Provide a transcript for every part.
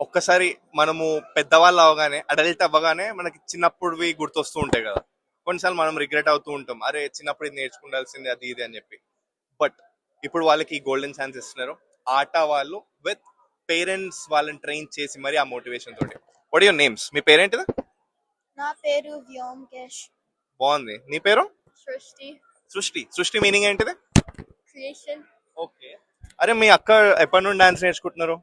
ఒక్కసారి మనము పెద్దవాళ్ళు అవగానే అడల్ట్ అవ్వగానే మనకి చిన్నప్పుడువి గుర్తొస్తూ ఉంటాయి కదా. కొన్నిసార్లు మనం రిగ్రెట్ అవుతూ ఉంటాం, అరే చిన్నప్పుడు ఇది నేర్చుకుండాల్సింది అది ఇది అని చెప్పి. బట్ ఇప్పుడు వాళ్ళకి గోల్డెన్ ఛాన్స్ ఇస్తున్నారు ఆట వాళ్ళు, విత్ పేరెంట్స్ వాళ్ళని ట్రైన్ చేసి మరి ఆ మోటివేషన్ తోటి. What your names? మీ పేరేంటి? నా పేరు వ్యోమకేష్. బాగుంది. నీ పేరు? సృష్టి. సృష్టి. సృష్టి మీనింగ్ ఏంటిది? క్రియేషన్. ఓకే. అరే మీ అక్క ఎప్పటి నుండి డాన్స్ నేర్చుకుంటున్నారు?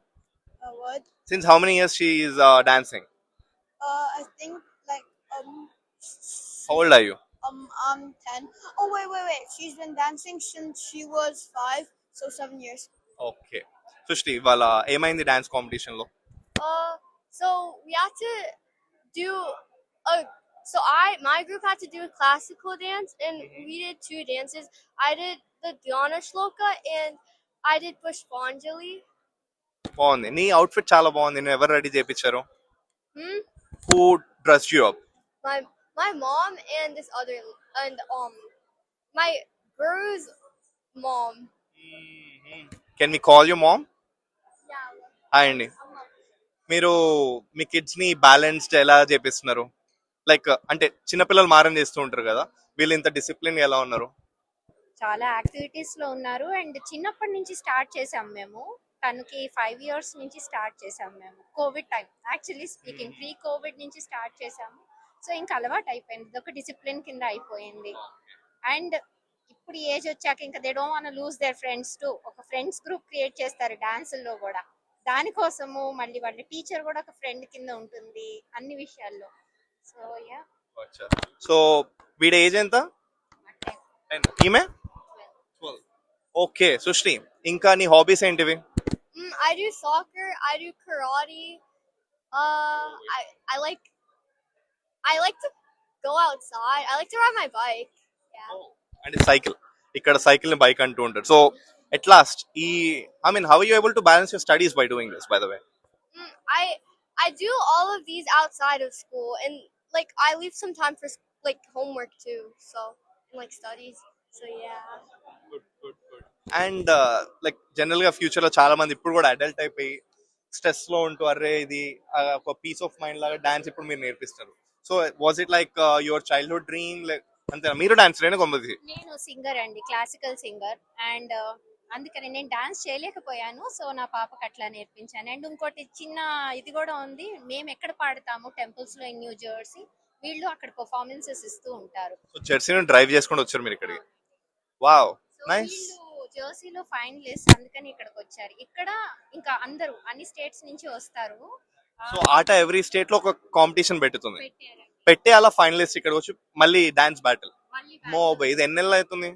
What? Since how many years she is dancing? I think like how old are you? I'm 10. Oh wait. She's been dancing since she was 5, so 7 years. Okay. సృష్టి వాళ్ళ ఏమైంది డాన్స్ కాంపిటీషన్ లో? So we had to do a my group had to do a classical dance, and we did 2 dances. I did the Dhyana Shloka and I did Pushpanjali. బాగుంది. నీ outfit చాలా బాగుంది. నువ్వు ఎవరు రెడీ చేయించారు? Hmm? Who dress you up? My my mom and this other and my guru's mom. Can we call you mom? Yeah. Hi అండి. మీరు మీ kids ని బ్యాలెన్స్డ్ ఎలా చేపిస్తున్నారు? లైక్ అంటే చిన్నపిల్లలు మారం చేస్తూ ఉంటారు కదా, వీళ్ళు ఇంత డిసిప్లిన్ ఎలా ఉన్నారు? చాలా యాక్టివిటీస్ లో ఉన్నారు. అండ్ చిన్నప్పటి నుంచి స్టార్ట్ చేసాం మేము. తనకి 5 years నుంచి స్టార్ట్ చేసాం మేము. Covid time actually speaking, pre Covid నుంచి స్టార్ట్ చేసాము. సో ఇంకా అలవాటు అయిపోయింది, ఇదొక డిసిప్లిన్ కింద అయిపోయింది. అండ్ ఇప్పుడు ఏజ్ వచ్చాక ఇంకా they don't want lose their friends to, ఒక ఫ్రెండ్స్ గ్రూప్ క్రియేట్ చేస్తారు డాన్సుల్లో కూడా. దానికోసము మళ్ళీ వాళ్ళ టీచర్ కూడా ఒక ఫ్రెండ్ కింద ఉంటుంది అన్ని విషయాల్లో. So yeah. సో వీడి ఏజ్ ఎంత? 10. ఈమె 12. ఓకే సృష్టి, ఇంకా నీ హాబీస్ ఏంటివి? I do soccer. I do karate. Uh, I I like I like to go outside. I like to ride my bike. Yeah. అంటే సైకిల్. ఇక్కడ సైకిల్ ని బైక్ అంటూ ఉంటారు. సో ఎట్ లాస్ట్ ఈ I mean how are you able to balance your studies by doing this by the way? I do all of these outside of school, and like I leave some time for like homework too. So and, like studies. So yeah. And like general గా future లో చాలా మంది ఇప్పుడు కూడా adult అయిపోయి stress లో ఉంటూ అరే ఇది ఒక పీస్ ఆఫ్ మైండ్ లాగా డాన్స్ ఇప్పుడు మీరు నేర్పిస్తారు. So was it like your childhood dream? Like అంతేనా? మీరు డాన్స్ రేనా గొప్పది? నేను సింగర్ అండి, క్లాసికల్ సింగర్. అండ్ అందుకని నేను డాన్స్ చేయలేకపోయాను. సో నా పాపకి అట్లా నేర్పించాను. అండ్ ఇంకోటి చిన్న ఇది కూడా ఉంది, మేము ఎక్కడ పాడతాము టెంపుల్స్ లో ఇన్ న్యూ జెర్సీ, వీళ్ళు అక్కడ పర్ఫార్మెన్సెస్ ఇస్తూ ఉంటారు. సో జెర్సీని డ్రైవ్ చేసుకొని వచ్చారు మీరు ఇక్కడికి. Wow, nice. వీళ్ళు జెర్సీలో ఫైనలిస్ట్, అందుకని ఇక్కడికి వచ్చారు. ఇక్కడ ఇంకా అందరూ అన్ని స్టేట్స్ నుంచి వస్తారు. సో ఆట ఎవ్రీ స్టేట్ లో ఒక కాంపిటీషన్ పెట్టుతుంది, పెట్టారు. పెట్టి అలా ఫైనలిస్ట్ ఇక్కడ వచ్చి మళ్ళీ డాన్స్ బ్యాటిల్. మళ్ళీ ఇది ఎన్ని నెలలు అవుతుంది?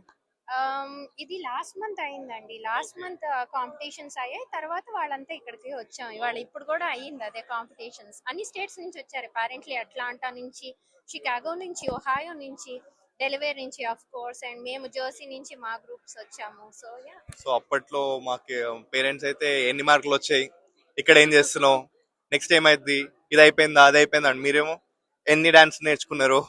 ఇది లాస్ట్ మంత్ అయిందండి. లాస్ట్ మంత్ కాంపిటీషన్స్ అయ్యాయి, తర్వాత వాళ్ళంతా ఇక్కడికి వచ్చాం. ఇవాళ ఇప్పుడు కూడా అయ్యింది అదే కాంపిటీషన్స్. అన్ని స్టేట్స్ నుంచి వచ్చారు అపారెంట్లీ, అట్లాంటా నుంచి, షికాగో నుంచి, ఒహాయో నుంచి, డెలివేర్ నుంచి ఆఫ్ కోర్స్, అండ్ మేము జెర్సీ నుంచి మా గ్రూప్స్ వచ్చాము. So yeah. సో అప్పట్లో మాకు పేరెంట్స్ అయితే ఎన్ని మార్కులు వచ్చాయి, ఇక్కడ ఏం చేస్తున్నావు, నెక్స్ట్ ఏమైంది, ఇది అయిపోయిందా అది అయిపోయిందా అని, మీరేమో ఎన్ని డాన్స్ నేర్చుకున్నారు.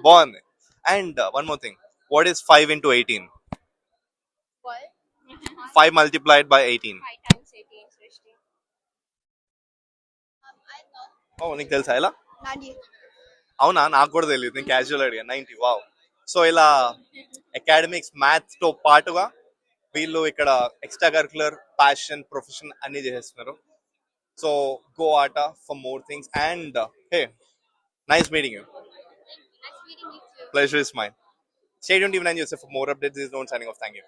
బాగుంది. And one more thing, what is 5 into 18? What? 5 multiplied by 18. 5 times 18 సృష్టి. I know. ఓ నీకు తెలుసా ఇలా? 90. అవునా, నాకు కూడా తెలియదు, నేను క్యాజువల్ అడిగా. 90. వావ్. సో ఇలా అకాడమిక్స్ మ్యాథ్స్ తో పాటుగా వీళ్ళు ఇక్కడ ఎక్స్ట్రా కరిక్యులర్ ప్యాషన్ ప్రొఫెషన్ అన్ని చేసేస్తున్నారు. సో గో ఆట for more things. And hey, nice meeting you. Nice meeting you too. Pleasure is mine. Stay tuned even and yourself for more updates. This is no one signing off. Thank you.